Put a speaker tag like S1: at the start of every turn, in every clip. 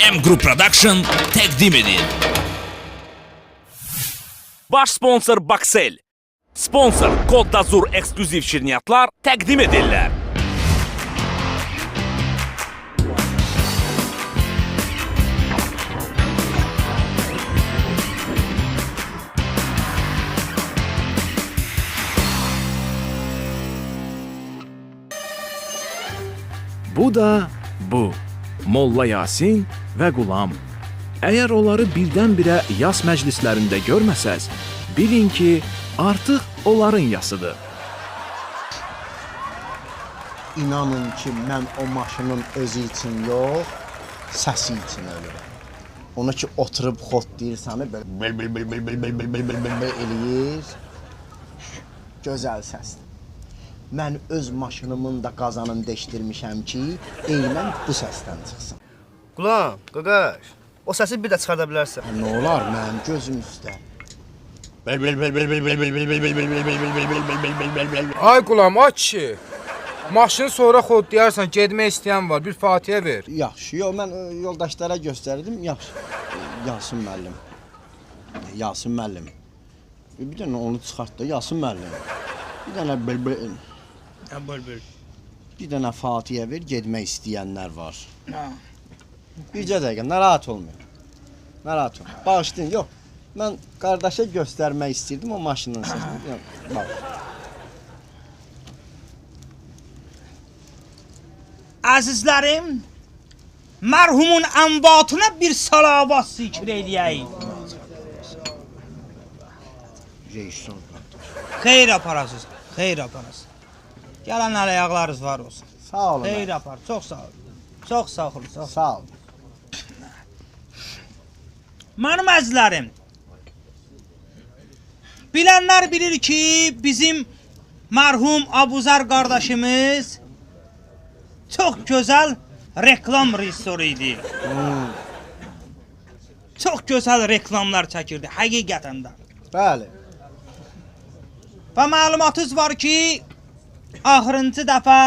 S1: M Group Production təqdim edir. Baş sponsor Baxel. Sponsor Kod Dazur ekskluziv şirniyyatlar təqdim edirlər.
S2: Bu da bu. Molla Yasin və Qulam. Əgər onları birdən-birə yas məclislərində görməsəz, bilin ki, artıq onların yasıdır.
S3: İnanın ki, mən o maşının özü üçün yox, səsi üçün ölürəm. Onu ki, oturub xot deyirsən, belə eləyir. Gözəl səsdir. Mən öz maşınımın da qazanını deşdirmişəm ki, eynən bu səsdən çıxsın.
S4: Qulam, qaqaş, o səsi bir də çıxarda bilərsən.
S3: Nə olar mənim gözüm üstə?
S5: Ay Qulam, ay kişi. Maşını sonra xodlayarsan, gedmək istəyən var, bir Fatihə ver.
S3: Yaxşı, yox, mən yoldaşlara göstərdim, yaxşı. Yasin müəllim. Yasin müəllim. Bir dənə onu çıxart da, Yasin müəllim. Bir dənə bülbül. Bir dənə Fatihə ver, gedmək istəyənlər var. Bircə dəqiqə, narahat olmayın. Narahat olmayın. Bağışlayın, yox. Mən qardaşa göstərmək istirdim o maşının səsini. Bax.
S6: Əzizlərim, mərhumun ənvatına bir salavat zikr eləyək.
S3: Reyson qardaş.
S6: Xeyr aparasız, xeyr aparasız. Gələn ələyaqlarınız var olsun.
S3: Sağ olun.
S6: Xeyr apar, çox sağ olun. Çox sağ olun, çox.
S3: Sağ olun.
S6: Mənim əzizlərim, bilənlər bilir ki, bizim mərhum Abuzar qardaşımız çox gözəl reklam rejissoru idi. Çox gözəl reklamlar çəkirdi, həqiqətən də.
S3: Bəli.
S6: Və məlumatınız var ki, axırıncı dəfə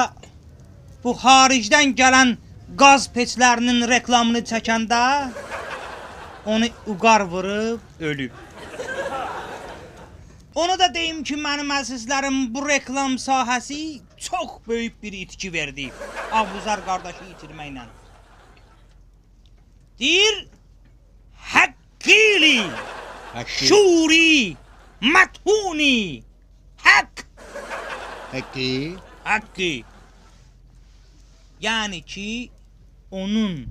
S6: bu xaricdən gələn qaz peçlərinin reklamını çəkəndə onu uqar vurub ölüb. Onu da deyim ki, mənim əzizlərim, bu reklam sahəsi çox böyük bir itki verdi. Abuzar qardaşı itirməklə. Deyir, həqqili, şuri, məthuni, haqq.
S3: Həqqi.
S6: Haqqı. Yəni ki, onun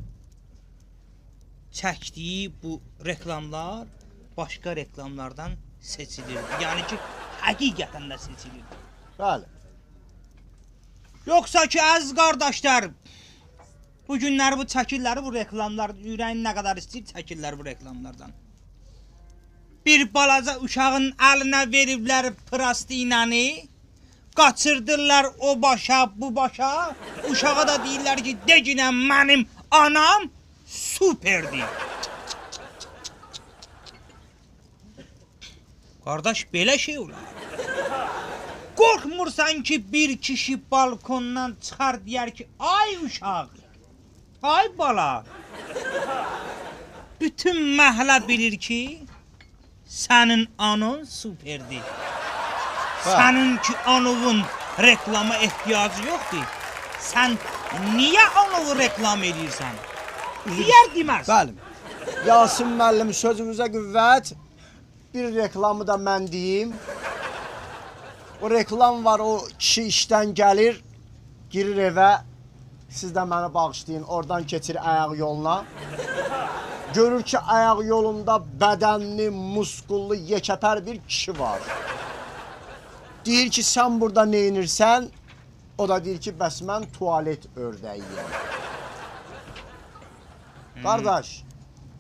S6: çəkdiyi bu reklamlar başqa reklamlardan seçilirdi. Yəni ki, həqiqətən də seçilirdi.
S3: Bəli.
S6: Yoxsa ki, əziz qardaşlar, bu günləri bu çəkirlər, bu reklamlar, ürəyin nə qədər istəyir, çəkirlər bu reklamlardan. Bir balaca uşağın əlinə veriblər plastinanı, qaçırdırlar o başa, bu başa, uşağa da deyirlər ki, deginə mənim anam süperdir. Qardaş, belə şey olar. Qorxmursan ki, bir kişi balkondan çıxar deyər ki, ay uşaq, ay bala. Bütün məhəllə bilir ki, sənin anan süperdir. Sənin ki, anovun reklama ehtiyacı yoxdur. Sən niyə anovu reklam edirsən? Deyər deməz.
S3: Bəli. Yasin müəllim, sözünüzə qüvvət. Bir reklamı da mən deyim. O reklam var, o kişi işdən gəlir, girir evə. Siz də məni bağışlayın, oradan keçir ayaq yoluna. Görür ki, ayaq yolunda bədənli, muskullu, yekəpər bir kişi var. Deyir ki, sən burada neynirsən? O da deyir ki, bəs mən tualet ördəyiyəm. Qardaş,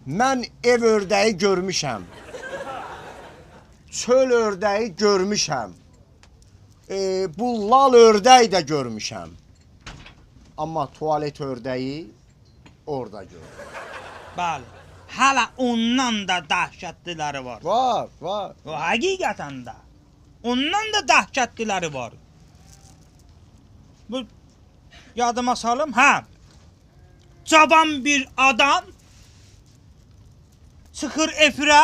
S3: mən ev ördəyi görmüşəm. Çöl ördəyi görmüşəm. Bu lal ördəyi də görmüşəm. Amma tualet ördəyi orada görürəm.
S6: Bəli, hələ ondan da dəhşətliləri var.
S3: Var.
S6: O həqiqətən də. Ondan da dəhşətliləri var. Bu yadıma salım, hə. Cavan bir adam çıxır efirə.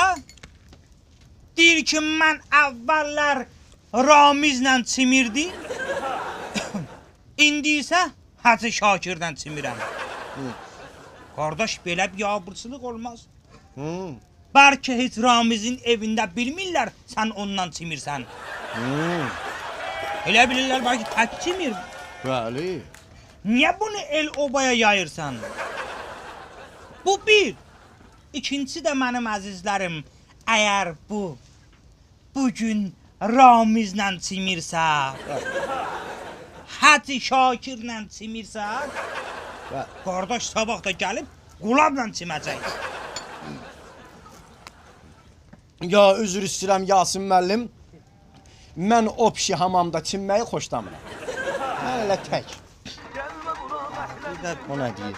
S6: Deyir ki, mən əvvəllər Ramizlə çimirdim. İndi isə Hacı Şakirdən çimirəm. Qardaş, belə bir yabırçılıq olmaz. Bəlkə heç Ramizin evində bilmirlər sən ondan çimirsən. Elə bilirlər bəlkə tək çimir.
S3: Bəli.
S6: Niyə bunu el obaya yayırsan? Bu bir. İkincisi də mənim əzizlərim, əgər bugün Ramizlə çimirsə, Hacı Şakirlə çimirsə, qardaş sabah da gəlib qulabla çiməcək.
S3: Ya üzr istəyirəm Yasin müəllim. Mən o pişi hamamda çimməyi xoşlamıram. Mən elə tək. O nə deyir?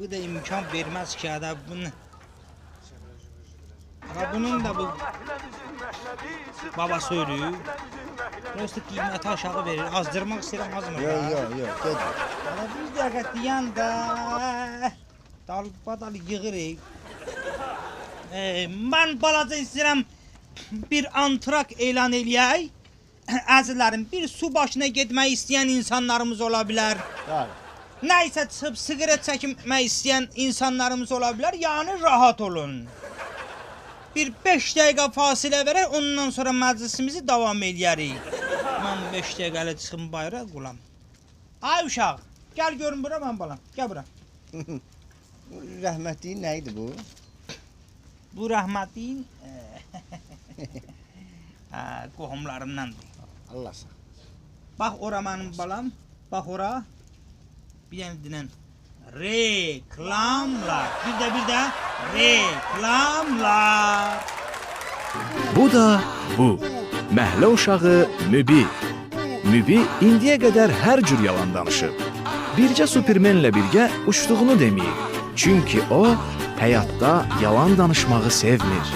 S6: Bu da imkan verməz ki, bunu. Bunun da bu babası ölüb. Prosta qiyməti aşağı verir. Azdırmaq istəyirəm, azmır.
S3: Yox, ged.
S6: Bir dəqiqə deyən də dalbadal yığırıq. Mən balaca istəyirəm bir antrak elan eləyək. Əzizlərim, bir su başına getmək istəyən insanlarımız ola bilər.
S3: Bəli.
S6: Nəysə çıxıb siqaret çəkmək istəyən insanlarımız ola bilər. Yəni rahat olun. Bir 5 dəqiqə fasilə verək, ondan sonra məclisimizi davam eləyərik. Mən 5 dəqiqələ çıxım bayıra, qulam. Ay uşaq, gəl görün bura mən balam. Gəl bura.
S3: Rəhmətliyin nə idi bu?
S6: Bu rəhmətliyin qohumlarımdandır.
S3: Allah sağ.
S6: Bax ora mənim balam, bax ora. Bir dənə dinən. Reklamlar. Bir də reklamlar.
S2: Bu da bu. Məhlə uşağı Mübi. Mübi indiyə qədər hər cür yalan danışıb. Bircə Supermenlə birgə uçduğunu deməyib. Çünki o həyatda yalan danışmağı sevmir.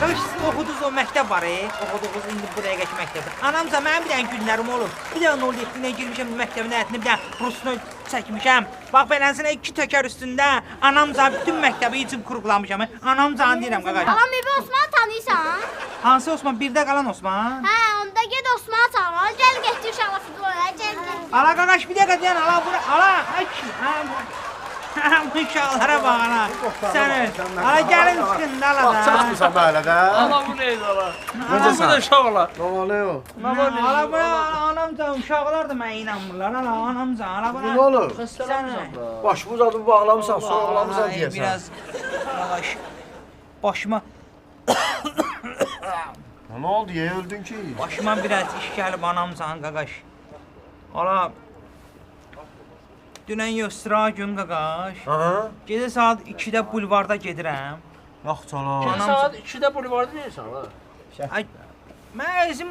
S6: Qardaş, siz oxudunuz o məktəb var, oxuduğunuz indi bu dəqiqəki məktəbdə. Anamca, mənim bir dənə günlərim olur. Bir dənə 07-nə girmişəm məktəbin həyətində, bir dənə Rusunu çəkmişəm. Bax, belənsinə 2 təkər üstündə anamca bütün məktəbi için kurqulamışam. Anamca deyirəm, qaqaş.
S7: Alam Mübi Osman'ı tanıyırsan?
S6: Hansı Osman? Birdə qalan Osman?
S7: Hə, onda get Osman'ı çağır. Gəl getdir uşaqla futbol oynayaq, gəl.
S6: Ala qaqaş, bir dəqiqə deyən, ala bura, ala, bu uşaqlara bax, ala. Səni, ala gəlin çıxın da, ala da.
S3: Çatmısan belə də?
S8: Ana bu neydi ala?
S3: Necəsən?
S8: Bu da uşaqlar.
S3: Ne o?
S6: Ala bura, anamca, uşaqlar da mənə inanmırlar, ala, anamca, ala bura.
S3: Ne olur?
S6: Səni.
S3: Başımız adı bağlamısan, soğuqlamısan
S6: Ay,
S3: deyəsən.
S6: biraz, qaqaş, başıma,
S3: Ne oldu ya, öldün ki?
S6: başıma biraz iş gəlib anamcan, qaqaş. Ala, dünən yoxsıra gün, qaqaş.
S3: Aha.
S6: Gecə saat 2-də bulvarda gedirəm.
S3: Yox canım.
S6: Anam-
S8: Saat 2-də bulvarda neyəsən ala?
S6: Ay, mən özüm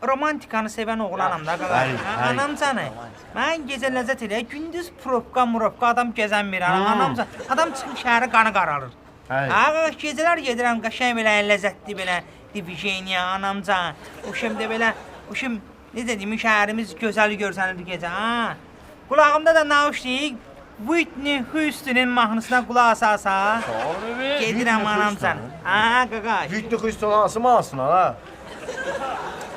S6: romantikanı sevən oğlanam da, qaqaş.
S3: Bəli, bəli.
S6: Anamcanı, mən gecə ləzzət eləyək, gündüz murovka adam gəzənmir. Anamcan, adam çıxır şəhərə qanı qaralır.
S3: Bəli.
S6: Qaqaş, gecələr gedirəm, qaşəng belə ləzzətli belə divijeniya, anamcan. Uşum da belə, necə deyim, şəhərimiz gözəl görsənir gecə, ha? Qulağımda da naushnik, Whitney Houston'un mahnısına qulaq asasa. Gedirəm anamcan. Ha, qaqaş.
S3: Yüklü Hristiyan hansı mağasın ha?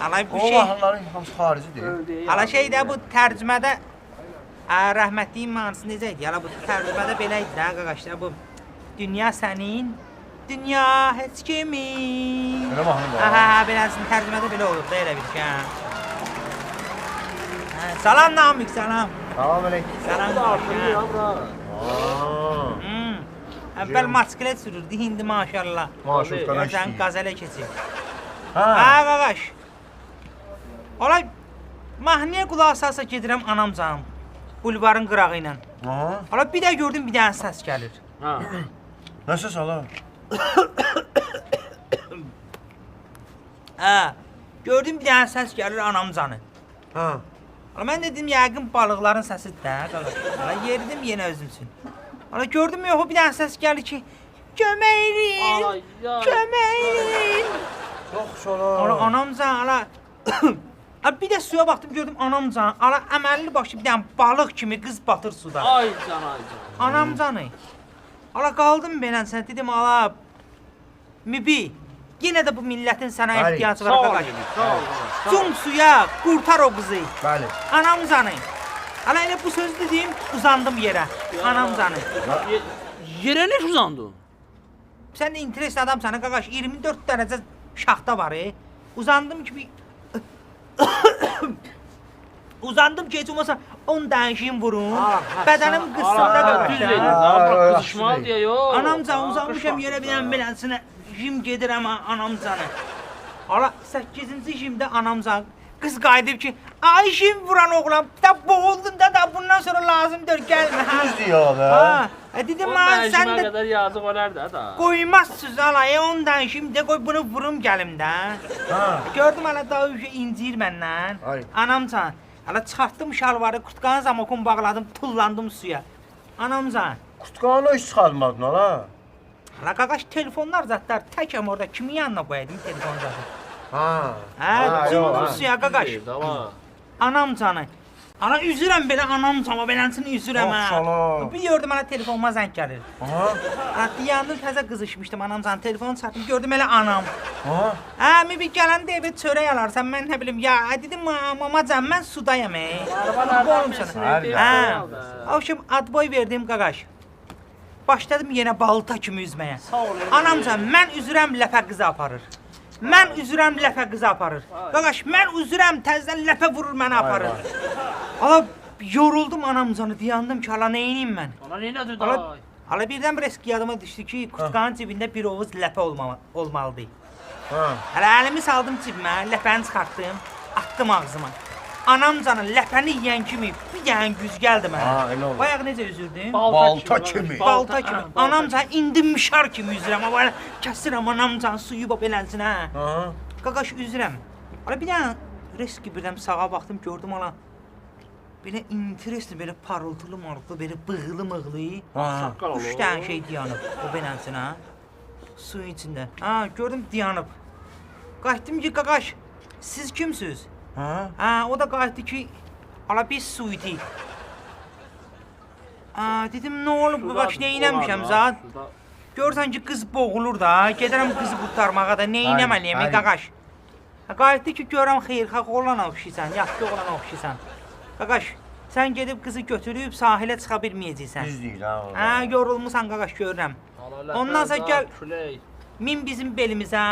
S6: Ala bu
S3: O
S6: şey,
S3: mahnıların hamısı xaricidir.
S6: ala şey də bu tərcümədə rəhmətliyin mahnısı necə idi? Ala bu tərcümədə belə idi də, qaqaş da bu. Dünya sənin, dünya heç kimin.
S3: Elə mahnı var.
S6: Aha, beləsin tərcümədə belə olur da elə bir şey. Salam Namik, salam.
S3: Salam aleyküm.
S6: Salam. Əvvəl masklet sürürdü, indi maşallah.
S3: Maşallah.
S6: Sən qazələ keçir.
S3: Ha.
S6: Ha, qaqaş. Ola, mahnıya qulaq asarsa gedirəm anamcanım. Bulvarın qırağı ilə.
S3: Ha.
S6: Ola, bir də gördüm bir dənə səs gəlir.
S8: Ha.
S3: Nasıl salam?
S6: Hə, gördüm bir dənə səs gəlir anamcanı.
S3: Ha.
S6: Ola, mən dedim, yəqin balıqların səsidir də, qaqaş. Ola, yeridim yenə özüm üçün. Ola, gördüm yox, bir dənə səs gəlir ki, kömək edin,
S8: Ay, ya.
S6: kömək edin.
S3: Yox salam.
S6: Ola, anamcan, ala, bir də suya baxdım, gördüm anamcan, ala, əməlli başlı bir dənə balıq kimi qız batır suda.
S8: Ay can, ay can.
S6: Anamcanı, Ala qaldım beləsən, dedim ala. Mibi, yenə də bu millətin sənə
S4: Bəli,
S6: ehtiyacı
S8: Sağ
S6: var
S8: ol.
S6: qaqaş.
S8: Sağ ol.
S6: Cum suya, qurtar o qızı.
S4: Bəli.
S6: Anam canı. Ala elə bu söz dedim, uzandım yerə. Anam canı.
S8: Yerə nə uzandın?
S6: Sən də interesli adamsan qaqaş. 24 dərəcə şaxta var. Uzandım ki bir uzandım ki heç olmasa 10 dənşin vurum. Bədənim qıssında
S8: Düz
S6: qaqaş.
S8: dedin.
S4: Aa,
S8: Bırak
S4: aa,
S8: qızışmalı deyə yox.
S6: Anam canı uzanmışam yerə beləsinə. Jim gedirəm anam canı. Ala 8-ci jimdə anam canı. Qız qayıdıb ki, ay jim vuran oğlan, da boğuldun da bundan sonra lazımdır gəlmə.
S4: Düz deyir be.
S6: Ha, dedim
S8: Onun
S6: mən sən
S8: dəyişmə
S6: də
S8: qədər yazıq olar da.
S6: qoymazsınız alaya ondan şimdi qoy bunu vurum gəlim də.
S4: Ha.
S6: Gördüm hala daha üçü incir məndən.
S4: Ay.
S6: Anamcan, hala çıxartdım şalvarı, kurtkanı zamokun bağladım, tullandım suya. Anamcan,
S4: Kutqanı hiç çıxarmadın hala.
S6: hala qaqaş telefonlar zatlar təkəm orada kimin yanına qoyaydım telefon zatı.
S4: Ha.
S6: Hə,
S4: yox,
S6: cumdum
S4: ha.
S6: suya qaqaş.
S8: Tamam.
S6: Anamcanı. Ana üzürəm belə anamcama beləsini üzürəm hə.
S4: Maşallah.
S6: Bir gördüm hala telefonuma zəng gəlir.
S4: Aha.
S6: Hala diyanlı təzə qızışmışdım anamcan, telefonu çatdım, gördüm elə anam.
S4: Ha.
S6: Hə, bir gələndə evə çörək alarsan, mən nə bilim, ya, dedim, mamacan, mən sudayam, Olum sana. Hə, avşım, adboy verdim, qaqaş. Başladım yenə balta kimi üzməyə.
S8: Sağ ol.
S6: Anamcan, mən üzürəm ləpə qızı aparır. Mən üzürəm ləpə qızı aparır. Qaqaş, mən üzürəm təzdən ləpə vurur məni aparır. Ala, yoruldum anamcanı, dayandım ki, hala neyniyim mən?
S8: Ana neynədir
S6: Ala,
S8: da?
S6: hala birdən bir eski yadıma düşdü ki, kutkanın cibində bir oğuz ləpə olmalıdır.
S4: Ha.
S6: Hələ əlimi saldım cibimə, ləpəni çıxartdım, attım ağzıma. Anam canı ləpəni yeyən kimi bir dənə güz gəldi mənə.
S4: Ha, elə olur.
S6: Bayaq necə üzürdüm?
S4: Balta kimi.
S6: Balta kimi. Anam canı indi mişar kimi üzürəm. Amma belə kəsirəm anam canı suyu bab elənsin hə.
S4: Ha.
S6: Qaqaş üzürəm. Hala bir dənə riski birdən sağa baxdım, gördüm hala. Belə interesli, belə parıltılı marıltılı, belə bığılı mığlı.
S4: Ha.
S6: Üç dənə şey dayanıb o belənsin hə. Suyun içində. Ha, gördüm dayanıb. Qayıtdım ki, qaqaş, siz kimsiniz?
S4: Ha.
S6: Ha, o da qayıtdı ki, ala biz su idik. Ha, dedim, nə olub qaqaş, nə eləmişəm zat? Görsən ki, qız boğulur da, gedərəm qızı qurtarmağa da, nə eləməliyəm,
S4: Ay.
S6: qaqaş? Ha, qayıtdı ki, görəm xeyirxah oğlana oxşaysan, yaxşı oğlana oxşaysan. Qaqaş, sən gedib qızı götürüb sahilə çıxa bilməyəcəksən.
S4: Düz deyir ha.
S6: Ha, yorulmusan qaqaş, görürəm. Ondan sonra gəl,
S8: Külək.
S6: min bizim belimizə.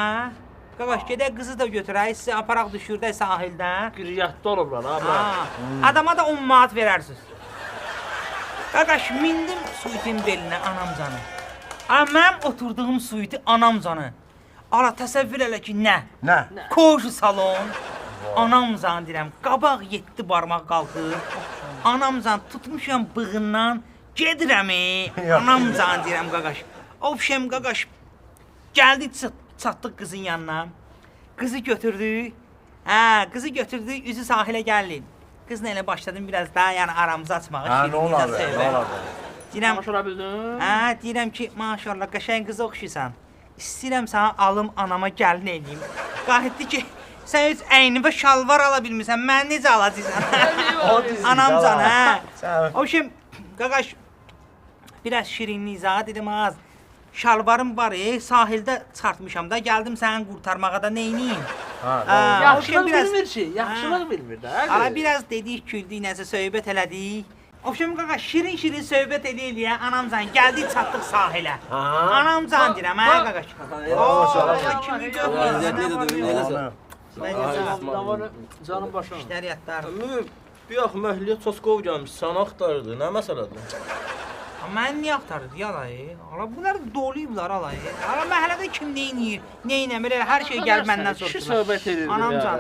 S6: Qaqaş, gedək qızı da götürək, sizi aparaq düşürdək sahildə.
S8: Qiriyyətdə olublar ha.
S6: Ha, adama da 10 manat verərsiniz. Qaqaş, mindim suitin belinə anamcanı. Mənim oturduğum suiti anamcanı. Ala, təsəvvür elə ki, nə?
S4: Nə?
S6: Koşu salon. Anamcan deyirəm, qabaq 7 barmaq qalxıb. Anamcan tutmuşam bığından, gedirəm, anamcan deyirəm qaqaş. Ovşem qaqaş, gəldi çatdıq qızın yanına. Qızı götürdük. Hə, qızı götürdük, üzü sahilə gəldi. Qızla elə başladım biraz daha, yəni aramızı açmağa.
S4: Ha, nə olar be, nə olar be.
S6: Deyirəm,
S8: Tanışıra bildin?
S6: hə, deyirəm ki, maşallah, qəşəng qıza oxşayırsan. İstəyirəm sana alım anama gəlin eləyim. Qayıtdı ki, sən heç əynivə şalvar ala bilmirsən, mən necə alacaqsan? Anamcan, hə. O şey, qaqaş, biraz şirinlik zat dedim az. Şalvarım var, sahildə çıxartmışam da, gəldim səni qurtarmağa da neyniyim?
S4: Ha.
S8: Yaxşılıq bilmir ki, yaxşılıq bilmir də.
S6: Ala biraz dedik, güldük, nəsə söhbət elədik. Obşum qaqa şirin-şirin söhbət eləyə, anamcan gəldik çatdıq sahilə. Anamcan deyirəm, hə qaqaş.
S4: Maşallah.
S6: Kimi görmürsən?
S8: Canım başım.
S6: İşlər yatlar.
S9: Bir ax məhliyə Çoskov gəlmiş, səni axtarırdı. Nə məsələdir?
S6: Mən niyə axtarırdı yalayı? Ala bunlar doluyublar alayı. Ala məhəllədə kim neyniyir, neynəmir, hər şey gəlib məndən
S8: Kişi
S6: soruşdular.
S8: söhbət edirdi.
S6: Anamcan.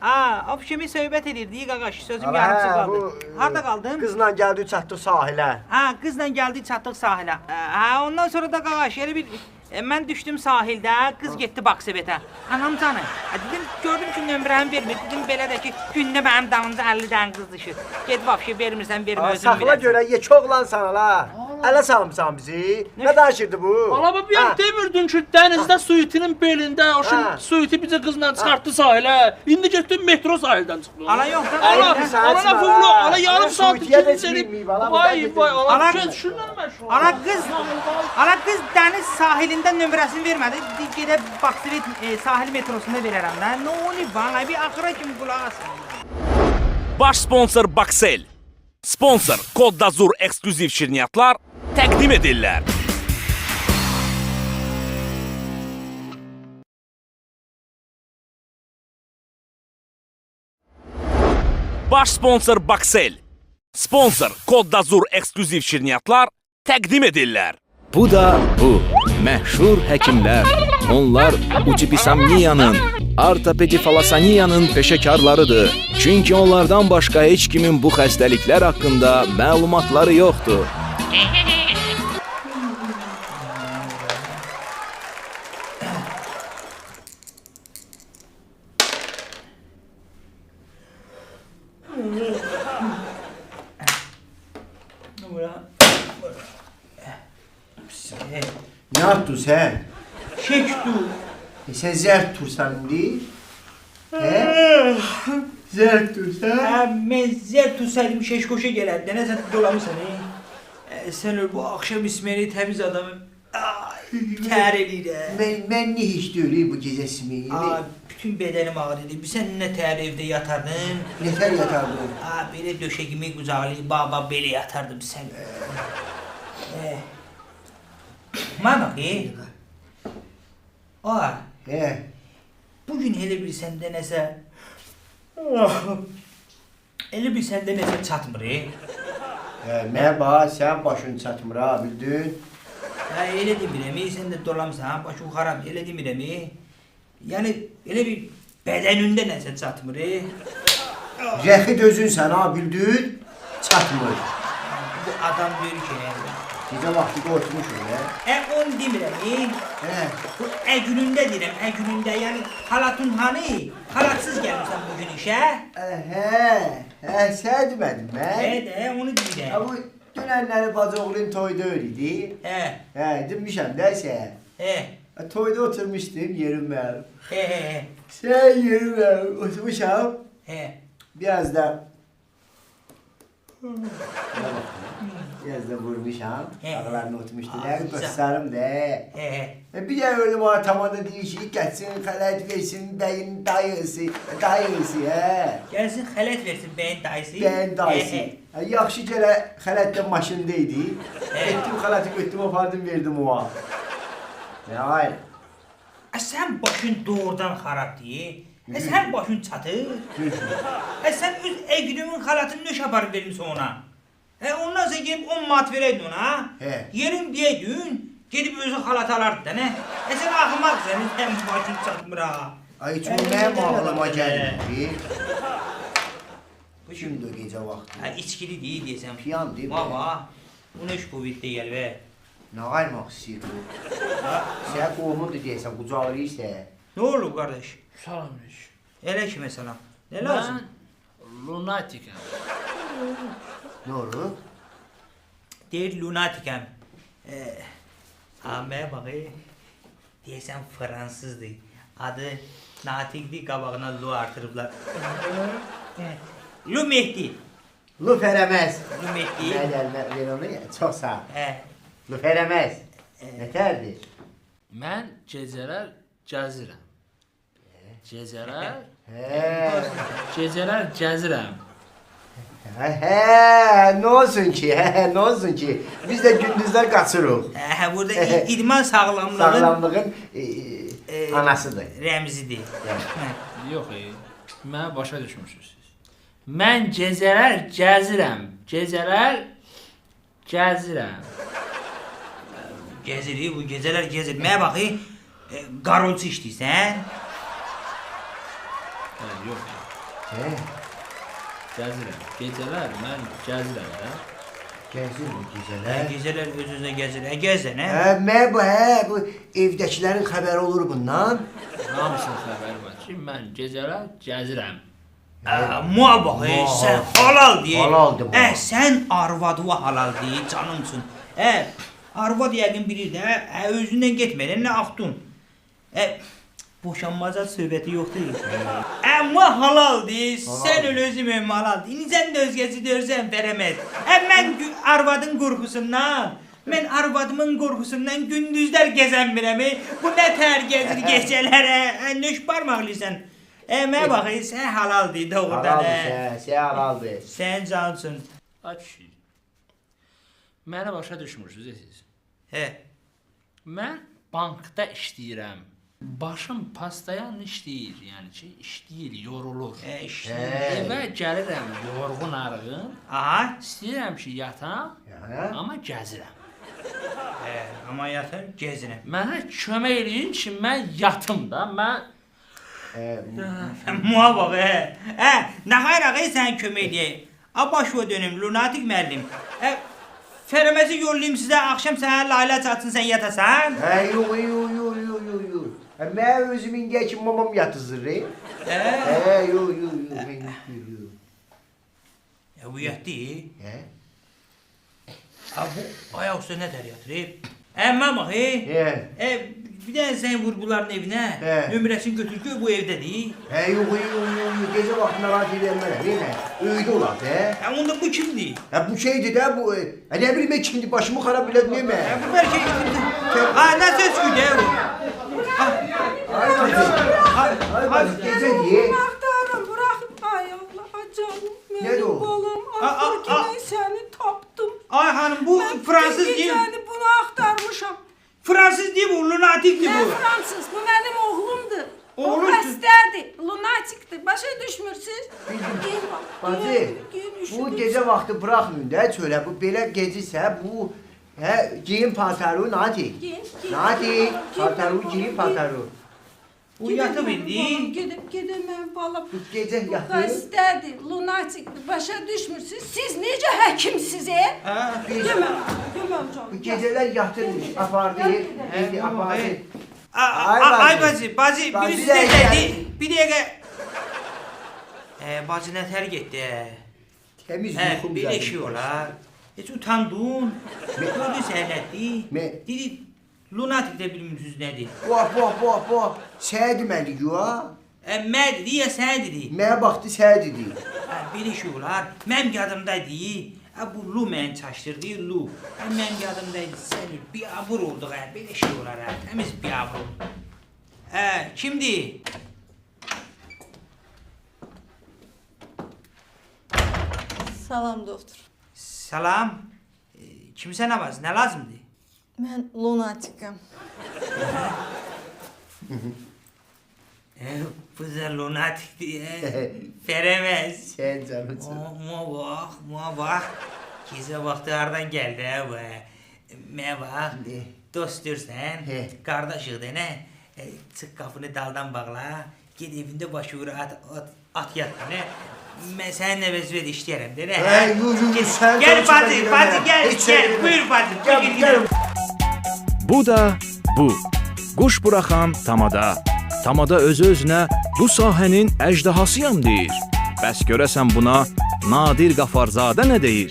S6: Ha, obşemi söhbət edirdik qaqaş, sözüm yarımçı qaldı. Harda qaldın?
S3: Qızla gəldik çatdıq sahilə.
S6: Ha, qızla gəldik çatdıq sahilə. Ha, ondan sonra da qaqaş elə bir mən düşdüm sahildə, qız getdi Baksovetə. Anamcanı. Dedim, gördüm ki, nömrəmi vermir. Dedim belə də ki, gündə mənim dalımda 50 dənə qız düşür. Get vəbşi vermirsən, vermə özün
S3: Saxla
S6: bilirsən.
S3: görə yekə oğlansan ala.
S4: Ələ salmısan bizi. Nə danışırdı bu?
S8: Ala bu bir
S4: Ha.
S8: demirdin ki denizdə suitinin belində o
S4: Ha.
S8: suiti bizə qızla çıxartdı sahilə. İndi getdin metro sahildən çıxdın.
S6: Ala yox da.
S8: Ala,
S4: Ala,
S8: ala
S4: ala,
S8: fuvlu,
S4: ala.
S8: ala yarım
S4: Ala,
S8: saat
S4: suitiyə də
S8: ikinci
S4: bilməyib, ala,
S8: Vay
S4: bir
S8: vay,
S4: dəqiqə.
S8: ala
S6: Ala-
S8: kes şundan məşğul.
S6: Ala qız dəniz sahilində nömrəsini vermədi. Gedib Baksavet sahil metrosunda verərəm də. Nə olub bana bir axıra kimi qulaq asın.
S1: Baş sponsor Baksel. Sponsor Kodda Zur ekskluziv şirniyyatlar təqdim edirlər. Baş sponsor Baksel. Sponsor Kodda Zur ekskluziv şirniyyatlar təqdim edirlər.
S2: Bu da bu. Məşhur həkimlər. Onlar Ucipisamniyanın, Artopedifalassaniyanın peşəkarlarıdır. Çünki onlardan başqa heç kimin bu xəstəliklər haqqında məlumatları yoxdur.
S3: Ne yaptın sen?
S6: Çəkdu.
S3: Sen zert tursan indi. He? Zert tursan.
S6: Mən zər tutsaydım şeşkoşa gələrdi. Nəsə dolamısan, Sən öl bu axşam İsmail'i təmiz adamı tər eləyir.
S3: Ben ne hiç değil bu gece simini.
S6: Bütün bədənim ağrıydı. Sən nə tər evdə yatardın?
S3: Yeter yatardım.
S6: Belə döşəgimi qucaqlayıb baba belə yatardım sən. Mənə bax,
S3: He.
S6: bugün elə bir səndə nəsə çatmır,
S3: Merhaba, sen başın çatmır ha, bildin?
S6: Elə demirəm, sən də dolamısan, başın xarab, elə demirəm. Yəni, elə bir bədənində nəsə çatmır,
S3: Rəxid özün sen ha, bildin? Çatmır.
S6: Bu adam deyir ki,
S3: Gece vakti oturmuşum ya.
S6: onu demirəm,
S3: He.
S6: bu əgünündə deyirəm, əgünündə, yəni xalatın hanı? Xalatsız gəlmirsən bugün işə?
S3: He, sen demedin ben.
S6: Onu deyirəm.
S3: Ha bu dünenleri bacı oğlun toyda öyleydi. He, demişem derse. Toyda oturmuştum yerim benim. Sen yerim benim oturmuşum. Biraz da biraz da vurmuşam. Ağlarını oturmuştular. Gösterim de. Bir de öyle bana tamamda değişik geçsin, xələt versin, beyin dayısı, he.
S6: Gəlsin xələt versin bəyin dayısı.
S3: Beyin dayısı. Yaxşı gələ xələtdə maşındaydı. Etdim xələti götürdüm, apardım, verdim ona. Hayır.
S6: Sən başın doğrudan xarabdır. Sən başın çatır. Sən öz əgünümün xalatını nöş aparıb vermişsin ona. Ondan sonra gelip 10 manat vereydin ona. Yerim deydin, gedib özü xalatı alardın da, nə? Sən axmaqsın, sən başın çatmır ha.
S3: Ay çok mənim ağlıma gəldi. Bu şimdi o gece vakti.
S6: İçkili deyil deyəsən.
S3: Piyan deyil.
S6: Baba, bu ne şkovitdə gəl və.
S3: Nə qaymaq istəyir bu? Sən qohumundur deyəsən, qucaqlayırsa.
S6: Nə olub qardaş?
S8: Salammış.
S6: Elə ki məsələn. Nə lazım?
S8: Lunatikəm.
S3: Nə olur?
S6: Deyir lunatikəm. Mənə bax, deyəsən fransızdır. Adı natikdir, qabağına lu artırıblar. Lu Mehdi.
S3: Luf eləməz.
S6: Lu Mehdi.
S3: Ver onu ya, çox sağ ol.
S6: Hə.
S3: Luf eləməz. Nətərdir?
S8: Mən gecələr gəzirəm. Gecələr gəzirəm.
S3: Ne olsun ki, ne olsun ki? Biz de gündüzler kaçırıq.
S6: Burada idman sağlamlığın
S3: Sağlamlığın anasıdır.
S6: rəmzidir.
S8: Yox, mənə başa düşmürsünüz siz. Mən gecələr gəzirəm. Gecələr gəzirəm.
S6: Gəzirik, bu gecələr gəzir. Mənə bax, qarolçu işləyirsən.
S8: Yox. Gəzirəm. Gecələr mən gəzirəm də.
S3: Gəzir bu gecələr.
S6: Gecələr öz-özünə gəzir. Gəzən,
S3: Bu evdəkilərin xəbəri olur bundan.
S8: Hamısının xəbəri var ki, mən gecələr gəzirəm.
S6: Muhabbaq, sən halal deyil.
S3: Halaldır bu.
S6: Sən arvadıva halal deyil, canımsın. Arvad yəqin bilir də, özündən getməyən nə axtun. Boşanmaca söhbəti yoxdur. Amma halal deyil, sən öyle özü mühüm halal deyil. Sən də özgəsi dörsən verəməz. Mən arvadın qorxusundan, mən arvadımın qorxusundan gündüzlər gəzənmirəm. Bu nə tər gəzir gecələrə, nöş parmaqlıysan. Mənə bax, sən halal deyil doğrudan.
S3: Sən halaldır.
S6: Sən cansın.
S8: Ay kişi. Mənə başa düşmürsünüz siz. Mən bankda işləyirəm. Başım pastayan işləyir, yəni ki, işləyir, yorulur. Evə gəlirəm yorğun arığın.
S6: Aha.
S8: İstəyirəm ki, yatam, amma gəzirəm.
S6: Amma yatım, gezirəm.
S8: Mənə kömək eləyin ki, mən yatım da, mən...
S6: Muhabbaq, nə xayr ağay sən kömək eləyək. Başıva dönüm, lunatik müəllim. Fərəməzi yollayayım sizə, axşam sənə layla çatsın, sən yatasan.
S3: Yox. Mən özümün gəkin mamam yatızır. Yox.
S6: Bu yatdı. Bu ayaq üstə nə dər yatır? Mən bax, bir dənə sən vur bunların evinə, nömrəsini götür ki, bu evdədir.
S3: Yox, gecə vaxtında rahat edəmərəm, öydə olar.
S6: Onda bu kimdir?
S3: Bu şeydir də, bu, nə bileyim mən kimdir, başımı xarab elədin mi?
S6: Bu bəlkə nə söz güdə bu?
S3: Ay, gecədir.
S10: Axtarım, bıraxıb ayaqla, canım,
S3: Nədir o?
S10: mənim balam, axır ki, mən səni tapdım.
S6: Ay xanım, bu fransız
S10: Mən
S6: deyil.
S10: gecəni bunu axtarmışam.
S6: Fransız deyil bu, lunatikdir
S10: Nə
S6: bu.
S10: fransız, bu mənim oğlumdur. O
S6: Oğlundur.
S10: xəstədir, lunatikdir, başa düşmürsünüz? Gel bax,
S3: Bacı, bu gecə vaxtı bıraxmayın da çölə, bu belə gecisə, bu, giyin paltarı, nadik. Nadik, paltarı, giyin paltarı.
S6: Bu yatıb indi.
S10: Gedib mən balam.
S3: Bu gecə
S10: Bu
S3: yatır.
S10: xəstədir, lunatikdir, başa düşmürsünüz? Siz necə həkimsiz, Deməm canım.
S3: Bu gecələr yatırmış, apardı, indi apardı.
S6: Ay bacı, birisi
S3: bir dəqiqə.
S6: dedi, bir dəqiqə. Bacı nə tər getdi?
S3: Təmiz yuxum
S6: Belə şey olar. Heç utandın. Gördün səhnətli. Dedi, lunatik də bilmirsiniz nədir?
S3: Bax, sənə deməli, yox.
S6: Mən dedi ya sən dedi.
S3: Mənə baxdı, sənə dedi.
S6: Belə şey olar. Mənim yadımdaydı. Bu Lu məni çaşdırdı, Lu. Mənim yadımdaydı, sən biabır olduq, belə şey olar, təmiz biabır. Kimdir?
S10: Salam doktor.
S6: Salam. Kimsə nə var, nə lazımdır?
S10: Mən lunatikəm.
S6: Bu da lunatikdir, verəməz.
S3: Sən canıcın.
S6: Muha bax. Gecə vaxtı hardan gəldi, bu? Mənə bax, dostdursan, qardaşıqdır, nə? Çıx qapını daldan bağla, ged evində başı vura at yat, nə? Mən sənin əvəzvədə işləyərəm, də, nə? Gəl bacı, gəl, buyur bacı, buyur.
S2: Bu da bu. Quş buraxan tamada. Tamada özü-özünə bu sahənin əjdahasıyam deyir. Bəs görəsən buna Nadir Qafarzadə nə deyir?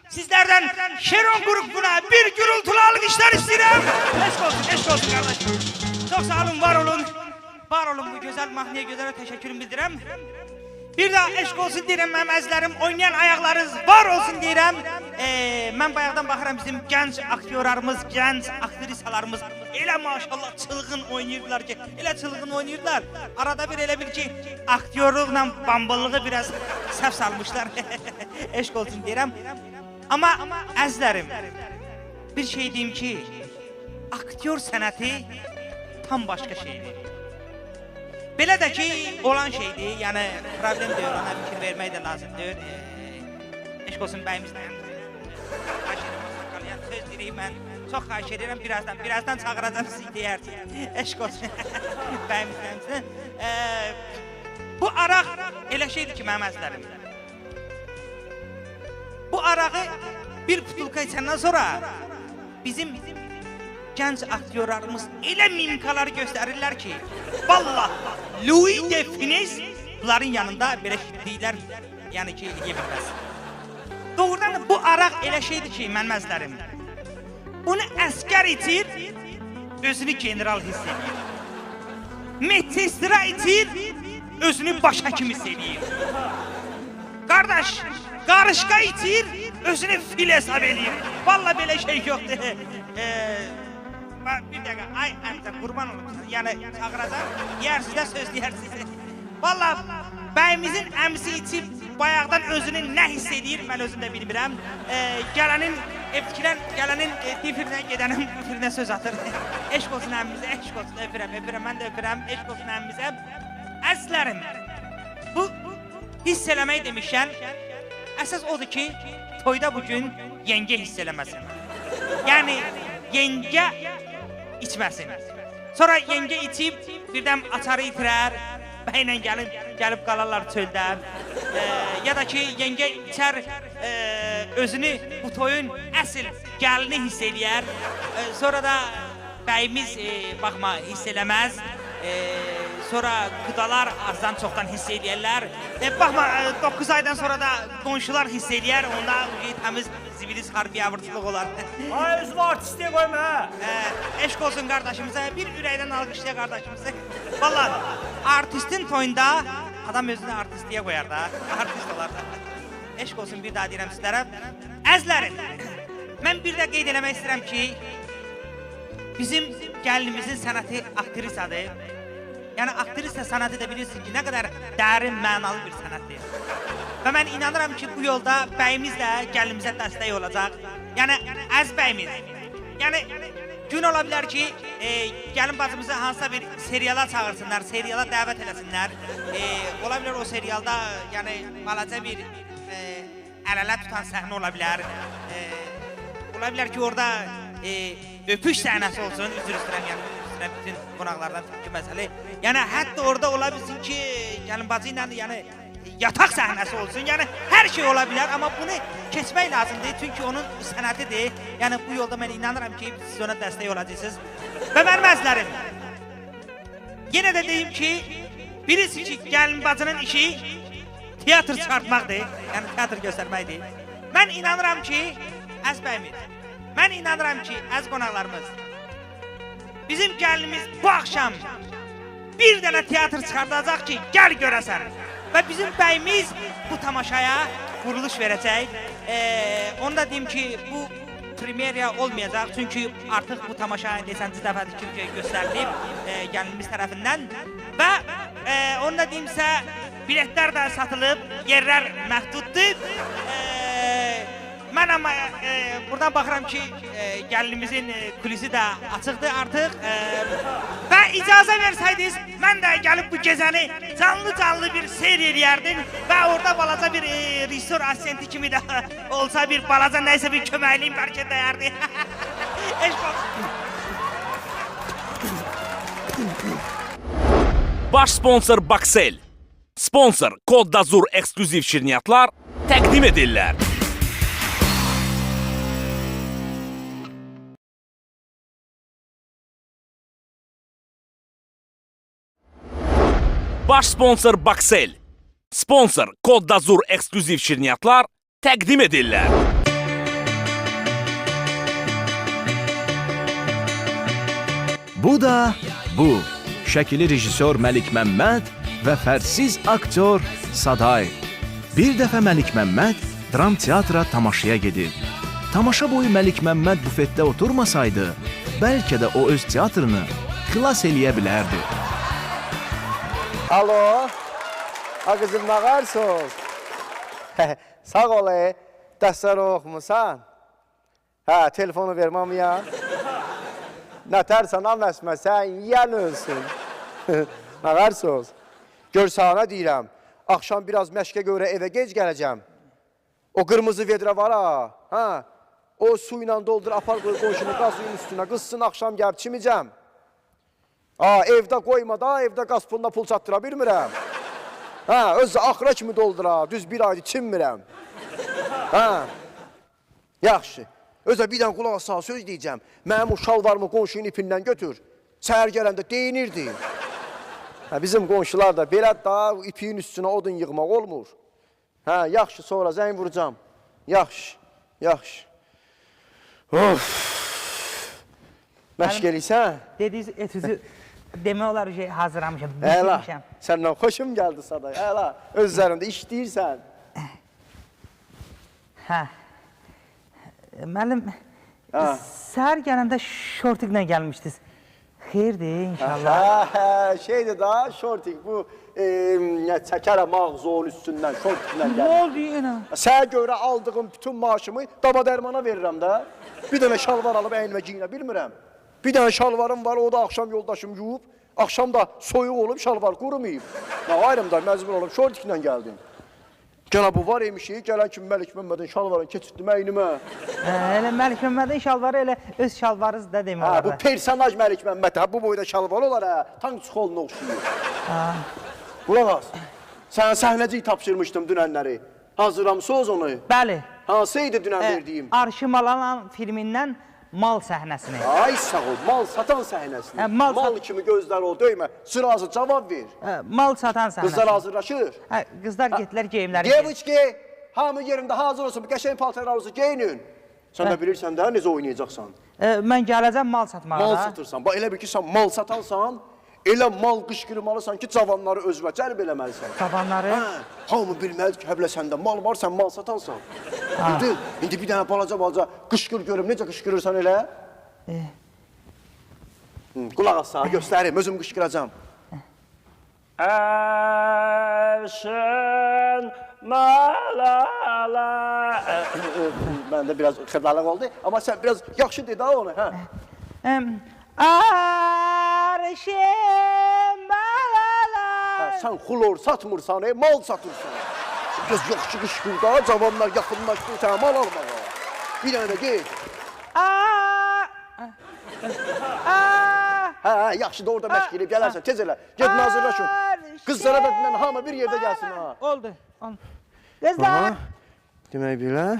S6: Sizlərdən Şeron qrupuna bir gürültülü alqışlar istəyirəm. Eşq olsun qardaşım. Çox sağ olun, var olun. Var olun, bu gözəl mahnıya gözəl təşəkkürüm bildirəm. Bir də eşq olsun deyirəm mənim əzizlərim, oynayan ayaqlarınız var olsun deyirəm. Mən bayaqdan baxıram bizim gənc aktyorlarımız, gənc aktrisalarımız elə maşallah çılğın oynayırdılar ki, elə çılğın oynayırdılar. Arada bir elə bil ki, aktyorluqla bamballığı biraz səhv salmışlar. Eşq olsun deyirəm. Amma əzlərim, bir şey deyim ki, aktyor sənəti tam başqa şeydir. Belə də ki, olan şeydir, yəni problem deyil, ona fikir vermək də lazımdır. Eşq olsun bəyimizdən. Xahiş edirəm, saqqalayan söz deyirəm mən. Çox xahiş edirəm, birazdan çağıracam sizi deyərsiniz. Eşq olsun bəyimizdən. Bu araq elə şeydir ki, mənim əzlərim. Bu arağı bir putulka içəndən sonra bizim gənc aktyorlarımız elə mimikalar göstərirlər ki, vallahi Louis de Funès bunların yanında belə şiddiyylər, yəni ki, yebilməz. Doğrudan da bu araq elə şeydir ki, mənim əzlərim. Bunu əskər içir, özünü general hiss edir. Medsestra içir, özünü baş həkim hiss edir. Qardaş, qarışqa içir, özünü fil hesab edir. Vallahi belə şey yoxdur. Bir dəqiqə, ay əmsə, qurban olum. Yəni, çağıracaq, yersiniz də söz deyirsiniz. Vallahi, bəyimizin əmsi içib, bayaqdan özünü nə hiss edir, mən özüm də bilmirəm. Gələnin difirinə gedənin difirinə söz atır. Eşq olsun əmmizə, eşq olsun, öpürəm, mən də öpürəm, eşq olsun əmmizə. Əzlərim, bu hiss eləmək demişkən, əsas odur ki, toyda bugün yengə hiss eləməsin. Yəni, yengə içməsin. Sonra yengə içib, birdən açarı itirər, bəylə gəlib qalarlar çöldə. Ya da ki, yengə içər, özünü bu toyun əsl gəlini hiss eləyər. Sonra da bəyimiz, baxma, hiss eləməz. Sonra qıdalar azdan çoxdan hiss eləyərlər. Baxma, 9 aydan sonra da qonşular hiss eləyər, onda təmiz zibili çıxar, biyavırçılıq olar.
S3: Ay, özünü artistliyə qoyma, hə?
S6: Eşq olsun qardaşımıza, bir ürəkdən alqışlaya qardaşımıza. Vallahi, artistin toyunda adam özünü artistliyə qoyar da, artist olar da. Eşq olsun, bir daha deyirəm sizlərə. Əzlərim, mən bir də qeyd eləmək istəyirəm ki, bizim gəlinimizin sənəti aktrisadır. Yəni, aktrisa sənəti də bilirsiniz ki, nə qədər dərin, mənalı bir sənətdir. Və mən inanıram ki, bu yolda bəyimiz də gəlinimizə dəstək olacaq. Yəni, əz bəyimiz. Yəni, gün ola bilər ki, gəlin bacımızı hansısa bir seriala çağırsınlar, seriala dəvət eləsinlər. Ola bilər o serialda, yəni, balaca bir əl-ələ tutan səhnə ola bilər. Ola bilər ki, orada öpüş səhnəsi olsun, üzr istəyirəm, yəni, bütün qonaqlardan tükü məsələ. Yəni, hətta orada ola bilsin ki, gəlin bacı ilə, yəni, yataq səhnəsi olsun. Yəni, hər şey ola bilər, amma bunu keçmək lazımdır, çünki onun sənətidir. Yəni, bu yolda mən inanıram ki, siz ona dəstək olacaqsınız. Və mənim əzlərim, yenə də deyim ki, birisi ki, gəlin bacının işi teatr çıxartmaqdır, yəni teatr göstərməkdir. Mən inanıram ki, əz bəyimiz, mən inanıram ki, əz qonaqlarımız, bizim gəlinimiz bu axşam bir dənə teatr çıxardacaq ki, gəl görəsən. Və bizim bəyimiz bu tamaşaya quruluş verəcək. Onu da deyim ki, bu premyera olmayacaq, çünki artıq bu tamaşa neçənci dəfədir ki, göstərilib gəlinimiz tərəfindən. Və onu da deyimsə, biletlər də satılıb, yerlər məhduddur. Mən amma buradan baxıram ki, gəlinimizin kulisi də açıqdır artıq. Və icazə versəydiniz, mən də gəlib bu gecəni canlı bir seyr eləyərdim və orada balaca bir rejissor asistenti kimi də olsa bir balaca nəysə bir köməkliyim bəlkə dəyərdi. Eşq olsun.
S1: Baş sponsor Baksel. Sponsor Kod Dazur ekskluziv şirniyyatlar təqdim edirlər. Baş sponsor Baksel. Sponsor Kod Dazur ekskluziv şirniyyatlar təqdim edirlər.
S2: Bu da bu. Şəkili rejissor Məlik Məmməd və fərsiz aktyor Saday. Bir dəfə Məlik Məmməd dram teatra tamaşaya gedib. Tamaşa boyu Məlik Məmməd bufetdə oturmasaydı, bəlkə də o öz teatrını xilas eləyə bilərdi.
S3: Alo. Ha kızım ne qarsınız? Sağ ol. Dərsləri oxumusan? Hə, telefonu verməm ya. Nə tərsən, anləşməsən, yiyən ölsün. Nə qarsınız? Görsənə deyirəm, axşam biraz məşqə görə evə gec gələcəm. O qırmızı vedrə var ha, o su ilə doldur, apar qoy qonşunu qazıyın üstünə, qızsın axşam gəlib çimicəm. Evdə qoyma da, evdə qaz puluna pul çatdıra bilmirəm. Öz axıra kimi doldura, düz bir aydır çimmirəm. Yaxşı, özə bir dənə qulaq sağ söz deyəcəm. Mənim o şalvarımı qonşunun ipindən götür. Səhər gələndə deyinirdi. Bizim qonşular da belə daha ipiyin üstünə odun yığmaq olmur. Yaxşı, sonra zəng vuracam. Yaxşı, yaxşı. Of! Məşq eləysən?
S6: Dediniz etüzü demək olar ki, hazırlamışam,
S3: Əla,
S6: bitirmişəm.
S3: səndən xoşum gəldi Saday. Əla, öz üzərində işləyirsən.
S6: Hə. Müəllim, səhər gələndə şortiklə gəlmişdiniz. Xeyirdir inşallah.
S3: Şeydir da, şortik bu çəkərəm ağzının üstündən, şortiklə
S6: Ne
S3: gəlir.
S6: oldu yenə?
S3: Sənə görə aldığım bütün maaşımı daba dərmana verirəm də. Bir dənə şalvar alıb əynimə giyinə bilmirəm. Bir dənə şalvarım var, o da axşam yoldaşım yuyub. Axşam da soyuq olub, şalvar qurumayıb. Ayrım da məcbur olub, şortiklə gəldim. Gələ bu var imiş, gələn kimi Məlik Məmmədin şalvarını keçirtdim əynimə.
S6: Elə Məlik Məmmədin şalvarı elə öz şalvarınız da demək olar.
S3: Bu personaj Məlik Məmməd, bu boyda şalvar olar, tank çıxoluna oxşuyur. Qulaq as, sənə səhnəcik tapşırmışdım dünənləri. Hazırlamısınız onu?
S6: Bəli.
S3: Hansıydı dünən verdiyim?
S6: Arşım Alalan filmindən mal səhnəsini.
S3: Ay sağ ol, mal satan səhnəsini. Mal kimi gözlər o, döymə, sırası cavab ver.
S6: Mal satan səhnəsi.
S3: Qızlar hazırlaşır.
S6: Qızlar getdilər geyimləri.
S3: Deviçki, hamı yerində hazır olsun, qəşəng paltarlarınızı geyinin. Sən də bilirsən də necə oynayacaqsan.
S6: Mən gələcəm mal satmağa.
S3: Mal satırsan, elə bil ki, sən mal satansan, elə mal qışqırmalısan ki, cavanları özünə cəlb eləməlisən.
S6: Cavanları?
S3: Hamı bilməlidir ki, həblə səndə mal var, sən mal satansan. İndi bir dənə balaca qışqır görüm, necə qışqırırsan elə? Qulaq as sağa, göstərim, özüm qışqıracam. Ərşən malala. Məndə biraz xırdalık oldu, amma sən biraz yaxşı dedi onu.
S6: Arşın malala.
S3: Sən xulor satmırsan, mal satırsan. Biraz yaxşı qışqır da, cavanlar yaxınlaşdır sənə mal almağa. Bir dənə də geyik. Yaxşı da orada məşq edib gələrsən, tez elə. Gedin hazırlaşın. Qızlara da dinlən, hamı bir yerdə gəlsin.
S6: Oldu. Qızlar.
S3: Demək belə.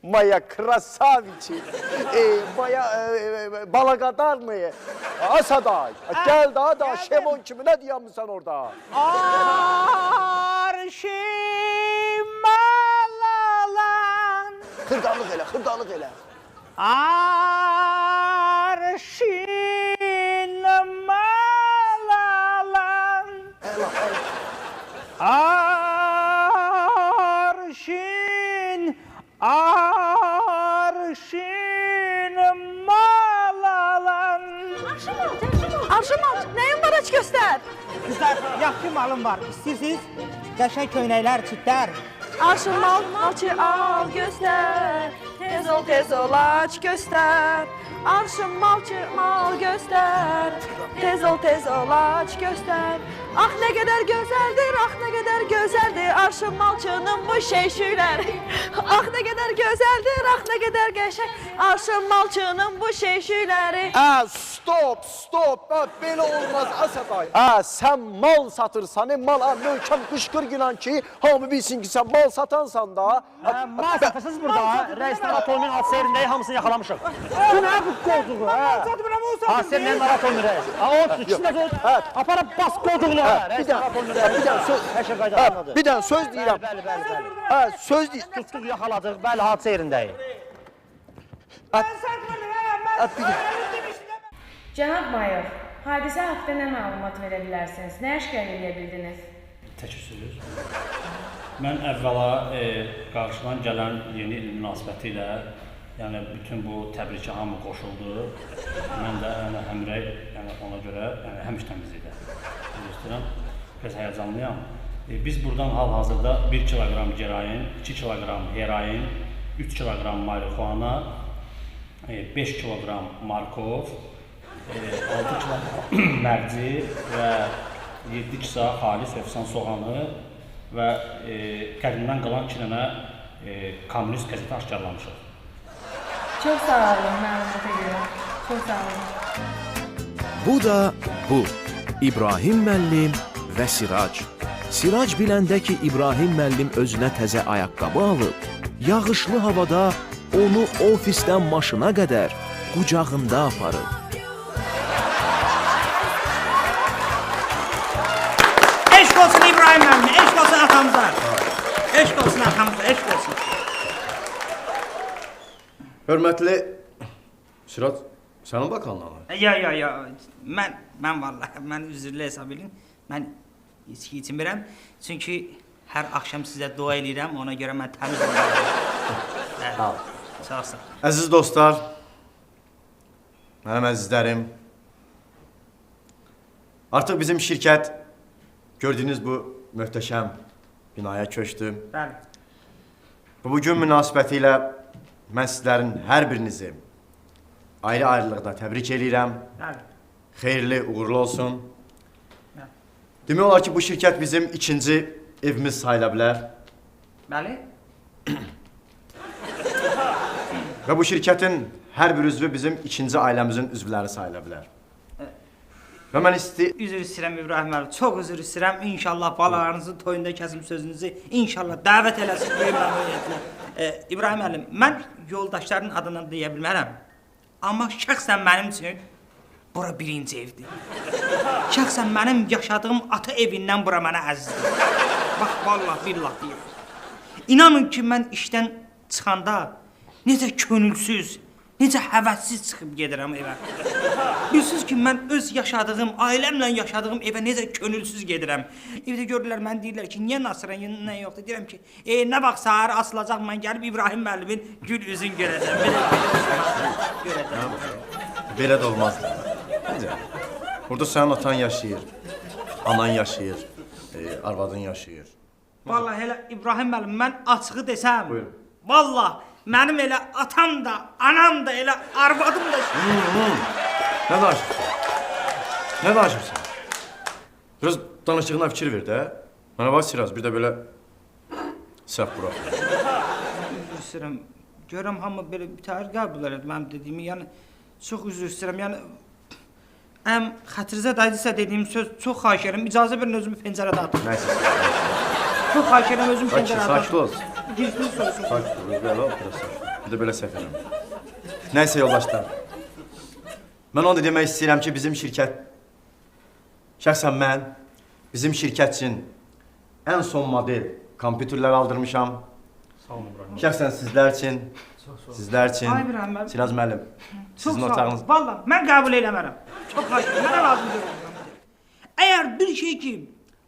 S3: Моя красавичи, моя балaqadarmı? Asaday, gəl daha da şemon kimi, nə deyəmsən orada?
S6: Arşın malalan.
S3: Xırdalıq elə, xırdalıq elə.
S6: Arşın malalan. Arşın malalan.
S10: Arşın mal, nəyin var aç göstər.
S6: Qızlar, yaxşı malım var. İstəyirsiniz? Qəşəng köynəklər, çitlər.
S10: Arşın mal, al göstər. Tez ol aç göstər. Arşın mal göstər. Tez ol aç göstər. Ah nə qədər gözəldir, ah nə qədər gözəldir arşın malçının bu şeyşüləri. Ah nə qədər gözəldir, ah nə qədər qəşəng arşın malçının bu şeyşüləri.
S3: Stop, belə olmaz Asaday. Sən mal satırsan, möhkəm qışqır günan ki, hamı bilsin ki, sən mal satansan da.
S8: Mal satırsınız burada, rəislər atomin hadisi yerindəyik, hamısını yaxalamışıq.
S6: Bu nə bu qolduğu?
S8: Hasirlərin atomin rəis. Olsun, ikisində söz, aparıb bas qolduğunu.
S3: Bir dənə söz deyirəm.
S8: Bəli.
S3: Söz deyirəm.
S8: Tutduq, yaxaladıq, bəli, hadisə yerindəyik.
S11: Cənab mayor, hadisə haqqında nə məlumat verə bilərsiniz? Nə əşkar edə bildiniz?
S12: Təşəkkür. Mən əvvəla qarşıdan gələn yeni il münasibəti ilə
S8: Yəni bütün bu təbrikə hamı qoşuldu. Mən də yəni həmrəy, yəni ona görə yəni həmişdən biz idi. İstəyirəm, biraz həyəcanlıyam. Biz buradan hal-hazırda 1 kiloqram gerayin, 2 kiloqram heroin, 3 kiloqram marixuana, 5 kiloqram markov, 6 kiloqram mərci və 7 kisa xalis efsan soğanı və qədimdən qalan 2 dənə kommunist qəzeti aşkarlamışıq.
S11: Çox sağ olun, məlumata görə. Çox sağ olun.
S2: Bu da bu. İbrahim müəllim və Sirac. Sirac biləndə ki, İbrahim müəllim özünə təzə ayaqqabı alıb, yağışlı havada onu ofisdən maşına qədər qucağında aparıb.
S6: Eşq olsun İbrahim müəllim, eşq olsun atamıza. Eşq olsun atamıza, eşq olsun.
S4: Hörmətli Sirac, sənin bakanlığın?
S6: Ya, mən vallahi, mən üzrlü hesab edin. Mən içki içmirəm. Çünki hər axşam sizə dua edirəm, ona görə mən təmiz olmalıyım.
S4: Sağ ol.
S6: Çox sağ ol.
S4: Əziz dostlar, mənim əzizlərim, artıq bizim şirkət gördüyünüz bu möhtəşəm binaya köçdü.
S6: Bəli.
S4: Bugün münasibəti ilə mən sizlərin hər birinizi ayrı-ayrılıqda təbrik edirəm.
S6: Bəli.
S4: Xeyirli, uğurlu olsun. Demək olar ki, bu şirkət bizim ikinci evimiz sayıla bilər.
S6: Bəli.
S4: Və bu şirkətin hər bir üzvü bizim ikinci ailəmizin üzvləri sayıla bilər. Və mən
S6: Üzr istəyirəm İbrahim müəllim, çox üzr istəyirəm. İnşallah balalarınızın toyunda kəsim sözünüzü inşallah dəvət eləsin böyük məmnuniyyətlə. İbrahim müəllim, mən yoldaşların adından deyə bilmərəm. Amma şəxsən mənim üçün bura birinci evdir. Şəxsən mənim yaşadığım ata evindən bura mənə əzizdir. Bax, vallahi billah deyir. İnanın ki, mən işdən çıxanda necə könülsüz, necə həvəssiz çıxıb gedirəm evə. Bilirsiniz ki, mən öz yaşadığım, ailəmlə yaşadığım evə necə könülsüz gedirəm. Evdə görürlər, mən deyirlər ki, niyə Nasırın, nə yoxdur? Deyirəm ki, nə vaxt səhər asılacaq, mən gəlib İbrahim müəllimin gül üzün görəcəm.
S4: Belə də olmazdı. Necə? Burada sənin atan yaşayır, anan yaşayır, arvadın yaşayır.
S6: Vallahi elə İbrahim müəllim, mən açığı desəm,
S4: Buyurun.
S6: vallahi mənim elə atam da, anam da, elə arvadım da...
S4: Nə danışırsan? Nə danışırsan? Biraz danışdığına fikir ver də. Mənə bax Sirac, bir də belə səhv bura.
S6: Üzr istəyirəm, görəm hamı belə bitər qəbul elədi mənim dediyimi, yəni çox üzr istəyirəm, yəni... xətrinizə daydısa dediyim söz çox xahiş edirəm, icazə verin özümü pəncərədə atım.
S4: Nəysə.
S6: Çox xahiş edirəm özümü pəncərədə atım.
S4: Sakit ol.
S6: Girsiniz soruşun.
S4: Sakit ol, belə ol, biraz sakit ol. Bir də belə səhv edirəm. Nəysə yoldaşlar. Mən onu da demək istəyirəm ki, bizim şirkət, şəxsən mən, bizim şirkət üçün ən son model kompüterlər aldırmışam.
S8: Sağ olun İbrahim.
S4: Şəxsən sizlər üçün,
S6: Ay İbrahim müəllim.
S4: Sirac müəllim, sizin otağınız...
S6: Vallahi, mən qəbul eləmərəm. Çox xahiş edirəm, mənə lazım deyil. Əgər bir şey ki,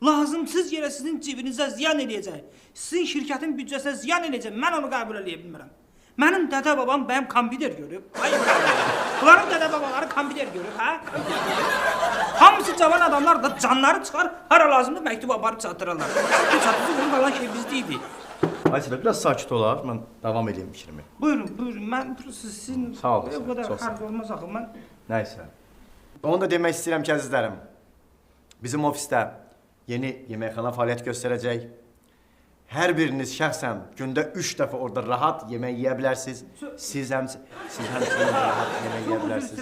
S6: lazımsız yerə sizin cibinizə ziyan eləyəcək, sizin şirkətin büdcəsinə ziyan eləyəcək, mən onu qəbul eləyə bilmərəm. Mənim dədə babam bəyəm kompüter görüb. Ay İbrahim, bunların dədə babaları kompüter görüb, hə? Hamısı cavan adamlar da canları çıxar, hara lazımdır məktub aparıb çatdırırlar. Bu çatdırıcı qalan şey bizdə idi.
S4: Ayşələ, biraz sakit olar, mən davam edeyim fikrimi.
S6: Buyurun, mən sizin...
S4: Sağ olasın,
S6: o qədər
S4: çox sağ ol.
S6: xərc olmaz axı, mən...
S4: Nəysə. Onu da demək istəyirəm ki, əzizlərim, bizim ofisdə yeni yeməkxana fəaliyyət göstərəcək. Hər biriniz şəxsən gündə 3 dəfə orada rahat yemək yeyə bilərsiniz. Siz həmçinin rahat yemək yeyə bilərsiniz.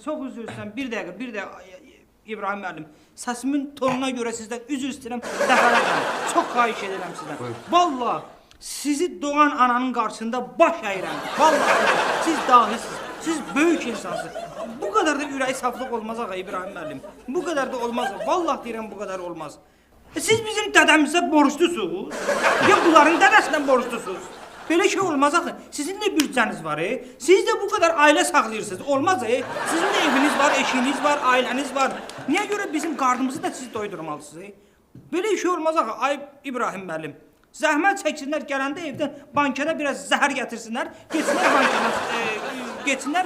S6: Çox üzr istəyirəm, bir dəqiqə, İbrahim müəllim. Səsimin tonuna görə sizdən üzr istəyirəm, dəfələrlə. Çox xahiş edirəm sizdən. Vallahi, sizi doğan ananın qarşısında baş əyirəm. Vallahi, siz dahisiniz, siz böyük insansınız. Bu qədər də ürək saflıq olmaz ağa İbrahim müəllim. Bu qədər də olmaz, vallahi deyirəm bu qədər olmaz. Siz bizim dədəmizə borclusuz, ya bunların dədəsindən borclusuz. Belə şey olmaz axı. Sizin də büdcəniz var, siz də bu qədər ailə saxlayırsınız. Olmaz, sizin də eviniz var, eşiniz var, ailəniz var. Niyə görə bizim qarnımızı da siz doydurmalısınız? Belə şey olmaz axı, ay İbrahim müəllim. Zəhmət çəksinlər gələndə evdən bankada biraz zəhər gətirsinlər. Getsinlər bankada, getsinlər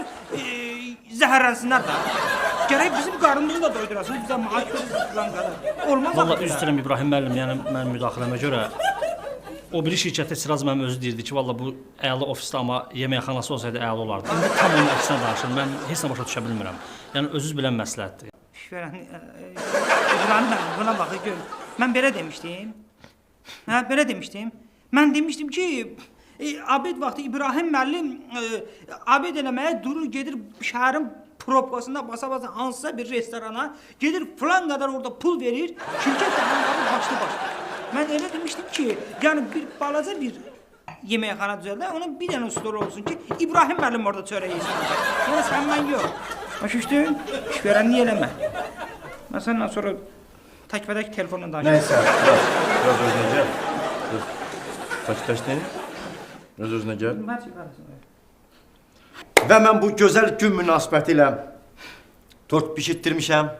S6: zəhərlənsinlər də. Gərək bizim qarnımızı da doydurasın, bizə maaş verirsiniz bankada. Olmaz
S8: Valla
S6: axı
S8: üzr
S6: belə.
S8: istəyirəm İbrahim müəllim, yəni mənim müdaxiləmə görə o biri şirkətdə Siraz mənim özü deyirdi ki, valla bu əla ofisdə amma yeməkxanası olsaydı əla olardı. İndi tam onun əksinə danışır. Mən heç nə başa düşə bilmirəm. Yəni özünüz bilən məsləhətdir.
S6: İbrahim müəllim, buna baxı gör. Mən belə demişdim. Hə, belə demişdim. Mən demişdim ki, abid vaxtı İbrahim müəllim abid eləməyə durur, gedir şəhərin probkasında basa-basa hansısa bir restorana, gedir filan qədər orada pul verir, şirkət də həmləri başlı. Mən elə demişdim ki, yəni bir balaca bir yeməkxana düzəldə, onun bir dənə stol olsun ki, İbrahim müəllim orada çörək yesin. Yəni sən mən yox. Başa düşdün? İş verən niyə eləmə? Mən səndən sonra təkbədək telefonla danışacağım.
S4: Nəysə, biraz özünə gəl. Tək-təkdən, öz-özünə gəl. Və mən bu gözəl gün münasibəti ilə tort bişirtdirmişəm,